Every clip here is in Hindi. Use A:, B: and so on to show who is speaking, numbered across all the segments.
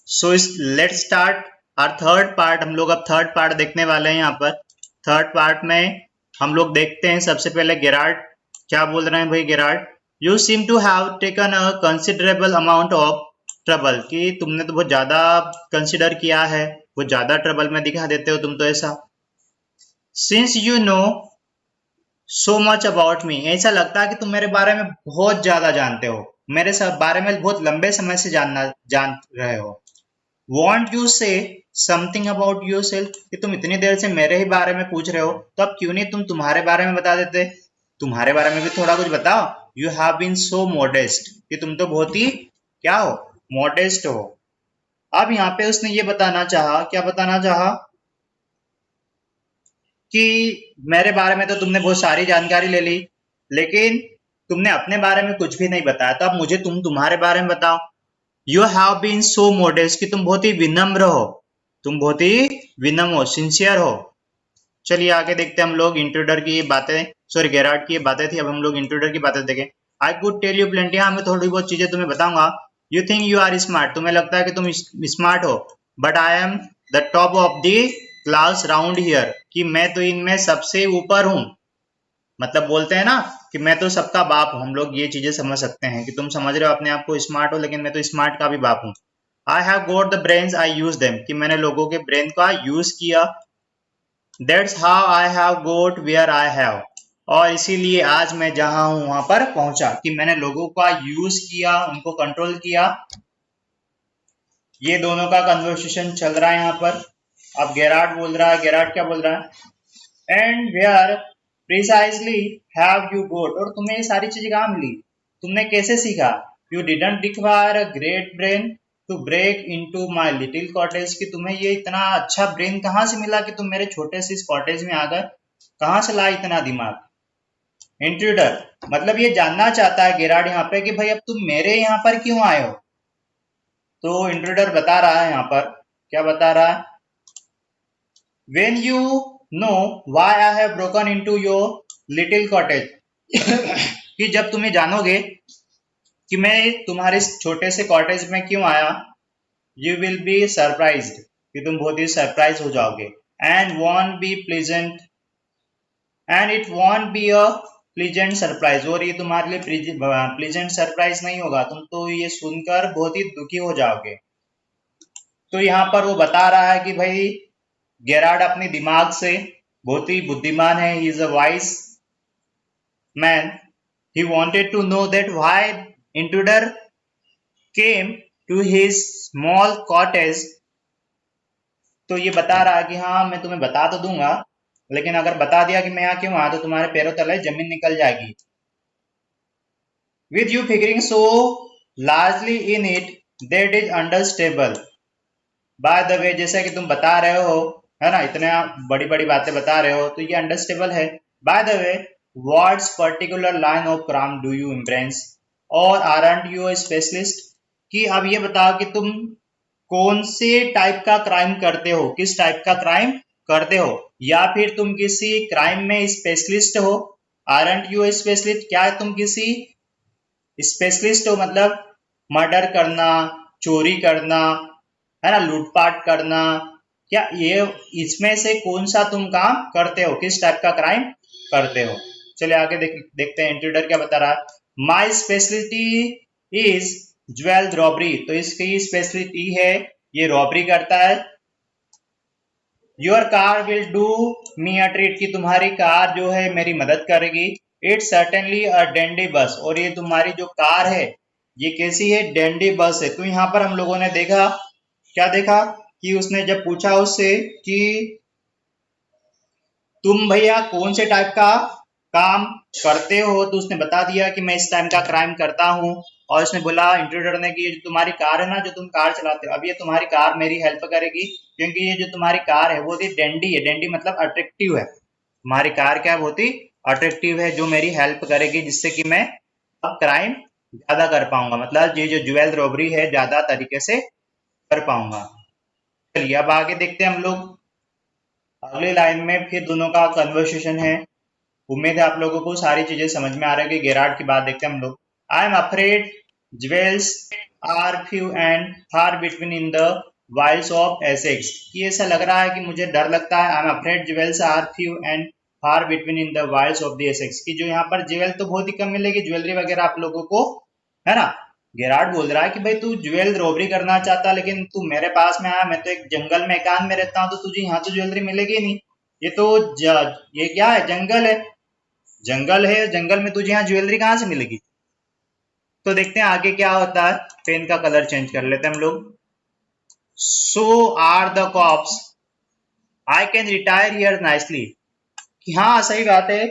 A: सो इस let's start our third part. हम लोग अब थर्ड पार्ट देखने वाले हैं। यहाँ पर थर्ड पार्ट में हम लोग देखते हैं सबसे पहले गेरार्ड क्या बोल रहे हैं। भाई Gerard, you seem to have taken a considerable amount of trouble, कि तुमने तो बहुत ज्यादा कंसिडर किया है, बहुत ज्यादा ट्रबल में दिखा देते हो तुम तो ऐसा। Since you know so much about me, ऐसा लगता है कि तुम मेरे बारे में बहुत ज्यादा जानते हो, मेरे सब बारे में बहुत लंबे समय से जान रहे हो। वॉन्ट यू से समथिंग अबाउट योर सेल्फ, कि तुम इतनी देर से मेरे ही बारे में पूछ रहे हो, तो अब क्यों नहीं तुम तुम्हारे बारे में बता देते, तुम्हारे बारे में भी थोड़ा कुछ बताओ। You have been so modest, कि तुम तो बहुत ही क्या हो, मॉडेस्ट हो। अब यहाँ पे उसने ये बताना चाहा, क्या बताना चाहा, कि मेरे बारे में तो तुमने बहुत सारी जानकारी ले ली, लेकिन तुमने अपने बारे में कुछ भी नहीं बताया, तो अब मुझे तुम्हारे बारे में बताओ। You have been so modest, कि तुम बहुत ही विनम्र हो, तुम बहुत ही विनम्र हो, सिंसियर हो। चलिए आगे देखते हैं हम लोग इंट्रूडर की बातें, सॉरी गेरार्ड की ये बातें थी, अब हम लोग इंट्रूडर की बातें देखें। I could tell you plenty, हाँ मैं थोड़ी बहुत चीजें तुम्हें बताऊंगा। You think you are smart, तुम्हें लगता है कि तुम स्मार्ट हो, but I am the top of the class round here, कि मैं तो इनमें सबसे ऊपर हूँ। मतलब बोलते हैं ना कि मैं तो सबका बाप हूँ, हम लोग ये चीजें समझ सकते हैं कि तुम समझ रहे हो अपने आप को स्मार्ट हो, लेकिन मैं तो स्मार्ट का भी बाप हूँ। I have got the brains I use them, कि मैंने लोगों के ब्रेन का यूज किया। That's how I have got where I have, और इसीलिए आज मैं जहां हूं वहां पर पहुंचा, कि मैंने लोगों का यूज किया, उनको कंट्रोल किया। ये दोनों का कन्वर्सेशन चल रहा है यहाँ पर। अब गेरार्ड बोल रहा है, गेरार्ड क्या बोल रहा है, and where precisely have you got, और तुम्हें ये सारी चीजें कहाँ मिली, तुमने कैसे सीखा। You didn't require a great brain to break into my little cottage, कि तुम्हें ये इतना अच्छा ब्रेन कहाँ से मिला कि तुम मेरे छोटे से इस कॉटेज में आ गए, कहाँ से ला इतना दिमाग। इंट्रूडर मतलब ये जानना चाहता है गेरार्ड यहाँ पे कि भाई अब तुम मेरे यहाँ पर क्यों आए हो। तो इंट्रूडर बता रहा है यहाँ पर, क्या बता रहा है, when you know why I have broken into your little cottage, कि जब तुम्हें जानोगे कि मैं तुम्हारे छोटे से कॉटेज में क्यों आया, you will be surprised, कि तुम बहुत ही सरप्राइज हो जाओगे, and won't be pleasant, and it won't be a pleasant surprise, और ये तुम्हारे लिए प्लीजेंट सरप्राइज नहीं होगा, तुम तो ये सुनकर बहुत ही दुखी हो जाओगे। तो यहाँ पर वो बता रहा है कि भाई गेरार्ड अपने दिमाग से बहुत ही बुद्धिमान है, he is a wise man. He wanted to know that why intruder came to his small cottage. तो ये बता रहा है कि हाँ मैं तुम्हें बता तो दूंगा, लेकिन अगर बता दिया कि मैं यहाँ क्यों आया तो तुम्हारे पैरों तले जमीन निकल जाएगी। With you figuring so largely in it that is understandable, bye the वे जैसा कि तुम बता रहे हो, है ना, इतने बड़ी बड़ी बातें बता रहे हो तो ये अंडरस्टेबल है। By the way what's particular line of crime do you embrace, और आरंट यू स्पेशलिस्ट, कि अब ये बताओ कि तुम कौन से टाइप का क्राइम करते हो, किस टाइप का क्राइम करते हो, या फिर तुम किसी क्राइम में स्पेशलिस्ट हो। आरंट यू स्पेशलिस्ट, क्या तुम किसी स्पेशलिस्ट हो, मतलब मर्डर करना, चोरी करना, है ना, लूटपाट करना, क्या ये इसमें से कौन सा तुम काम करते हो, किस टाइप का क्राइम करते हो। चलिए आगे देखते हैं इंट्रूडर क्या बता रहा है। My speciality is jewel robbery, तो इसकी स्पेशलिटी है ये रॉबरी करता है। Your car will do me a treat, की तुम्हारी कार जो है मेरी मदद करेगी। इट्स सर्टेनली अ डेंडी बस, और ये तुम्हारी जो कार है ये कैसी है, डेंडी बस है। तो यहाँ पर हम लोगों ने देखा, क्या देखा, कि उसने जब पूछा उससे कि तुम भैया कौन से टाइप का काम करते हो, तो उसने बता दिया कि मैं इस टाइप का क्राइम करता हूँ। और उसने बोला इंट्रूडर ने कि ये जो तुम्हारी कार है ना, जो तुम कार चलाते हो, अब ये तुम्हारी कार मेरी हेल्प करेगी, क्योंकि ये जो तुम्हारी कार है वो डेंडी है, डेंडी मतलब अट्रैक्टिव है। तुम्हारी कार क्या बहुत ही अट्रैक्टिव है, जो मेरी हेल्प करेगी, जिससे कि मैं अब क्राइम ज्यादा कर पाऊंगा, मतलब ये जो ज्वेल रॉबरी है ज्यादा तरीके से कर पाऊंगा। चलिए अब आगे देखते हैं हम लोग अगली लाइन में, फिर दोनों का कन्वर्सेशन है। उम्मीद है आप लोगों को सारी चीजें समझ में आ रही है। गेरार्ड की बात देखते हैं हम लोग। I am afraid jewels are few and far between in the wilds of Essex, कि ऐसा लग रहा है कि मुझे डर लगता है, I am afraid jewels are few and far between in the wilds of the Essex, कि जो यहाँ पर ज्वेल तो बहुत ही कम मिलेगी, ज्वेलरी वगैरह आप लोगों को, है ना। गेरार्ड बोल रहा है कि भाई तू ज्वेल रॉबरी करना चाहता, लेकिन तू मेरे पास में आया, मैं तो एक जंगल में एकांत में रहता हूँ, तो तुझे यहाँ तो ज्वेलरी मिलेगी नहीं, ये तो ये क्या है, जंगल है, जंगल है, जंगल में तुझे यहाँ ज्वेलरी कहाँ से मिलेगी। तो देखते हैं आगे क्या होता है, पेन का कलर चेंज कर लेते हैं हम लोग। So are the cops, I can retire here nicely, कि हाँ सही बात है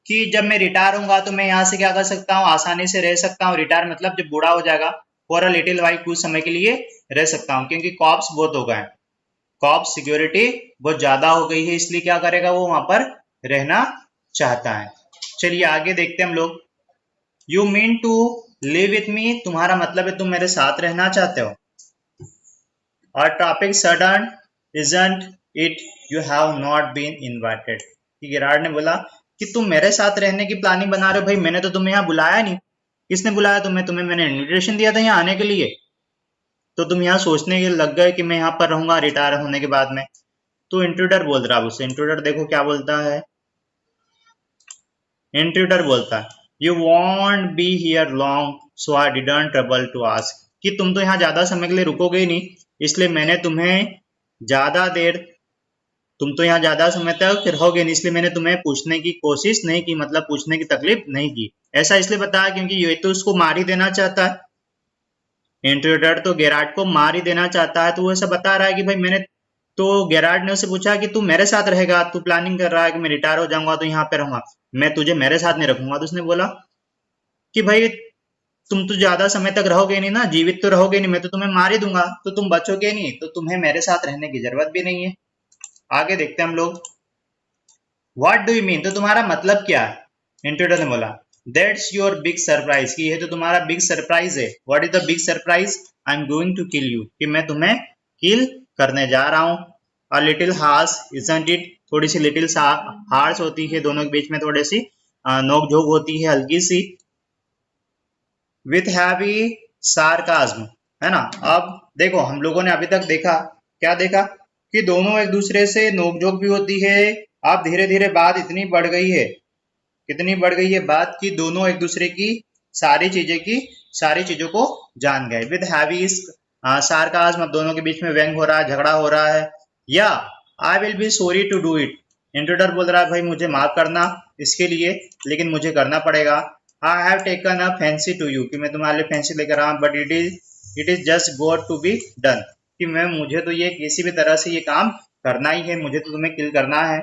A: कि जब मैं रिटायर होऊंगा तो मैं यहाँ से क्या कर सकता हूँ, आसानी से रह सकता हूँ। रिटायर मतलब जब बूढ़ा हो जाएगा, फॉर अ लिटिल वाइल, कुछ समय के लिए रह सकता हूँ, क्योंकि कॉप्स बहुत हो गए, कॉप्स सिक्योरिटी बहुत ज्यादा हो गई है, इसलिए क्या करेगा वो वहां पर रहना चाहता है। चलिए आगे देखते हैं हम लोग। You mean to live with me, तुम्हारा मतलब है तुम मेरे साथ रहना चाहते हो। और topic sudden isn't it you have not been invited, Gerard ने बोला कि तुम मेरे साथ रहने की प्लानिंग बना रहे हो, भाई मैंने तो तुम्हें यहाँ बुलाया नहीं, किसने बुलाया तुम्हें, तुम्हें मैंने इन्विटेशन दिया था यहाँ आने के लिए, तो तुम यहाँ सोचने के लग गए कि मैं यहाँ पर रहूंगा रिटायर होने के बाद में। तो इंट्रूडर बोल रहा है उससे, इंट्रूडर देखो क्या बोलता है, इंट्रूडर बोलता है you won't be here long so I didn't trouble to ask, कि तुम तो यहाँ ज्यादा समय के लिए रुकोगे ही नहीं, इसलिए मैंने तुम्हें ज्यादा देर, तुम तो यहाँ ज्यादा समय तक रहोगे नहीं, इसलिए मैंने तुम्हें पूछने की कोशिश नहीं की, मतलब पूछने की तकलीफ नहीं की। ऐसा इसलिए बताया क्योंकि ये तो उसको मार ही देना चाहता है, इंट्रूडर तो गेरार्ड को मार ही देना चाहता है, तो वो ऐसा बता रहा है कि भाई मैंने, तो गेरार्ड ने उससे पूछा कि तू मेरे साथ रहेगा, तू प्लानिंग कर रहा है कि मैं रिटायर हो जाऊंगा तो यहाँ पे रहूंगा, मैं तुझे मेरे साथ नहीं रखूंगा। तो उसने बोला कि भाई तुम तो ज्यादा समय तक रहोगे नहीं ना, जीवित तो रहोगे नहीं, मैं तो तुम्हें मार ही दूंगा, तो तुम बचोगे नहीं, तो तुम्हें मेरे साथ रहने की जरूरत भी नहीं है। आगे देखते हैं हम लोग। व्हाट डू यू मीन, तो तुम्हारा मतलब क्या है। इंट्रूडर ने बोला दैट्स योर बिग सरप्राइज, कि ये तो तुम्हारा बिग सरप्राइज है। What is the big surprise, I am going to kill you, कि मैं तुम्हें किल करने जा रहा हूँ। A little harsh isn't it, थोड़ी सी लिटिल हार्श होती है, दोनों के बीच में थोड़ी सी नोक झोंक होती है हल्की सी। विथ हैवी सार्काज्म, है ना। अब देखो हम लोगों ने अभी तक देखा, क्या देखा, कि दोनों एक दूसरे से नोकझोंक भी होती है। अब धीरे धीरे बात इतनी बढ़ गई है, कितनी बढ़ गई है बात, की दोनों एक दूसरे की सारी चीजों को जान गए। विद हैवी सार्काज्म, अब दोनों के बीच में व्यंग हो रहा है, झगड़ा हो रहा है। या I will be sorry to do it, intruder बोल रहा है भाई मुझे माफ करना इसके लिए, लेकिन मुझे करना पड़ेगा। I have taken a fancy to you, कि मैं तुम्हारे लिए फैंसी लेकर आया, but it is just got to be done, कि मैं, मुझे तो ये किसी भी तरह से ये काम करना ही है, मुझे तो तुम्हें किल करना है।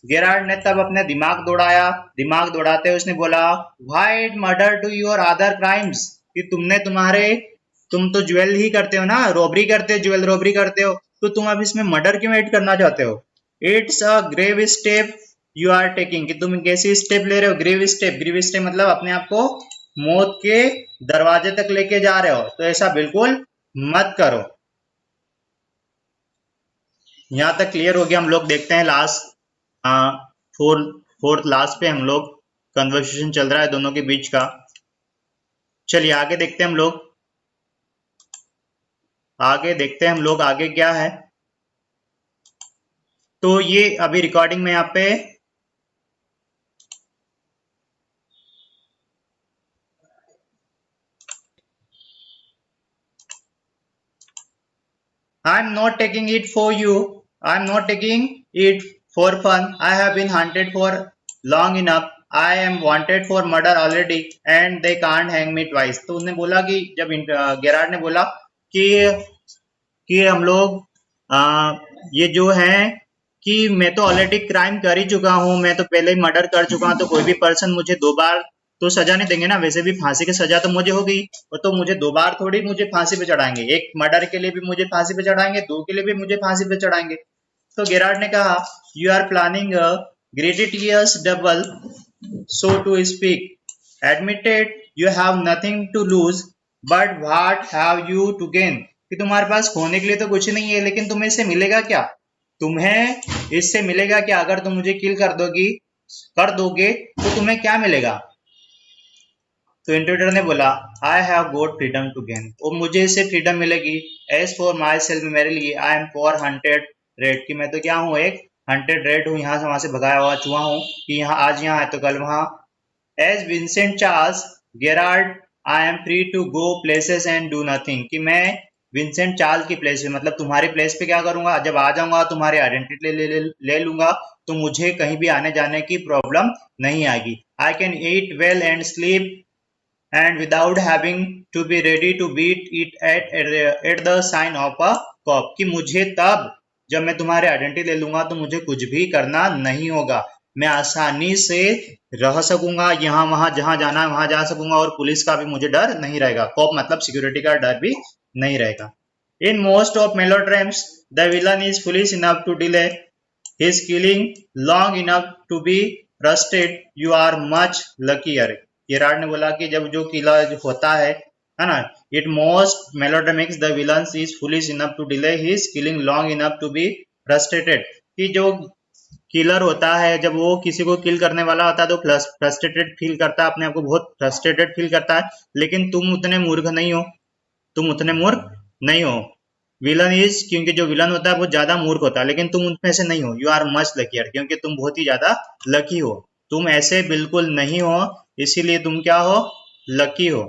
A: गेरार्ड ने तब अपने दिमाग दौड़ाया, दिमाग दौड़ाते हुए उसने बोला why murder to your other crimes, कि तुम तो ज्वेल ही करते हो ना, रॉबरी करते हो, ज्वेल रॉबरी करते हो, तो तुम अब इसमें मर्डर क्यों ऐड करना चाहते हो। It's a grave step you are taking, कि तुम कैसी स्टेप ले रहे हो, ग्रेव स्टेप, ग्रेव स्टेप मतलब अपने आप को मौत के दरवाजे तक लेके जा रहे हो, तो ऐसा बिल्कुल मत करो। यहाँ तक क्लियर हो गया। हम लोग देखते हैं लास्ट फोर्थ लास्ट पे हम लोग कन्वर्सेशन चल रहा है दोनों के बीच का। चलिए आगे देखते हैं हम लोग, आगे क्या है। तो ये अभी रिकॉर्डिंग में यहाँ पे I am not taking it for you, I am not taking it for fun, I have been hunted for long enough, I am wanted for murder already and they can't hang me twice. तो उसने बोला कि जब गेरार्ड ने बोला कि हम लोग ये जो है कि मैं तो ऑलरेडी क्राइम कर ही चुका हूँ, मैं तो पहले ही मर्डर कर चुका हूँ, तो कोई भी पर्सन मुझे 2 बार तो सजा नहीं देंगे ना, वैसे भी फांसी की सजा तो मुझे हो गई, तो मुझे 2 बार थोड़ी मुझे फांसी पे चढ़ाएंगे, एक मर्डर के लिए भी मुझे फांसी पे चढ़ाएंगे, 2 के लिए भी मुझे फांसी पे चढ़ाएंगे। तो गेरार्ड ने कहा you are planning gratuitous double so to speak, admitted you have nothing to lose but what have you to gain, कि तुम्हारे पास खोने के लिए तो कुछ नहीं है, लेकिन तुम्हें इससे मिलेगा क्या, तुम्हें इससे मिलेगा क्या, अगर तुम मुझे किल कर दोगे तो तुम्हें क्या मिलेगा। तो इंट्रूडर ने बोला I have got freedom to gain, और मुझे इससे फ्रीडम मिलेगी। एज फॉर माई सेल्फ, मेरे लिए, I am for hunted red, कि मैं तो क्या हूँ, एक हंटेड रेड हूँ, यहाँ से वहां से भगाया हुआ चूहा हूँ, कि यहाँ आज यहाँ है तो कल वहाँ। As Vincent Charles Gerard, I am free to go places and do nothing, कि मैं विंसेंट चार्ल्स की प्लेस पे, मतलब तुम्हारे प्लेस पे क्या करूंगा, जब आ जाऊंगा तुम्हारी आइडेंटिटी ले लूंगा, तो मुझे कहीं भी आने जाने की प्रॉब्लम नहीं आएगी। I can eat well and sleep and without having to be ready to beat it at the sign of a cop, कि मुझे तब जब मैं तुम्हारे आइडेंटिटी ले लूंगा तो मुझे कुछ भी करना नहीं होगा, मैं आसानी से रह सकूंगा, यहाँ वहां जहां जाना है वहां जा सकूंगा, और पुलिस का भी मुझे डर नहीं रहेगा। कॉप मतलब सिक्योरिटी का डर भी नहीं रहेगा। In most of melodramas the villain is foolish enough to delay his killing long enough to be trusted, you are much luckier. Gerard ने बोला कि जब जो किलर जो होता है ना, it most melodramics the villains is foolish enough to delay his killing long enough to be frustrated, कि जो किलर होता है जब वो किसी को किल करने वाला होता है तो फ्रस्ट्रेटेड फील करता है, अपने आप को बहुत फ्रस्ट्रेटेड फील करता है, लेकिन तुम उतने मूर्ख नहीं हो, तुम उतने मूर्ख नहीं हो। विलन इज, क्योंकि जो विलन होता है वो ज्यादा मूर्ख होता है, लेकिन तुम उनमें से नहीं हो। यू आर मच लकीयर, क्योंकि तुम बहुत ही ज्यादा लकी हो, तुम ऐसे बिल्कुल नहीं हो, इसीलिए तुम क्या हो, लकी हो।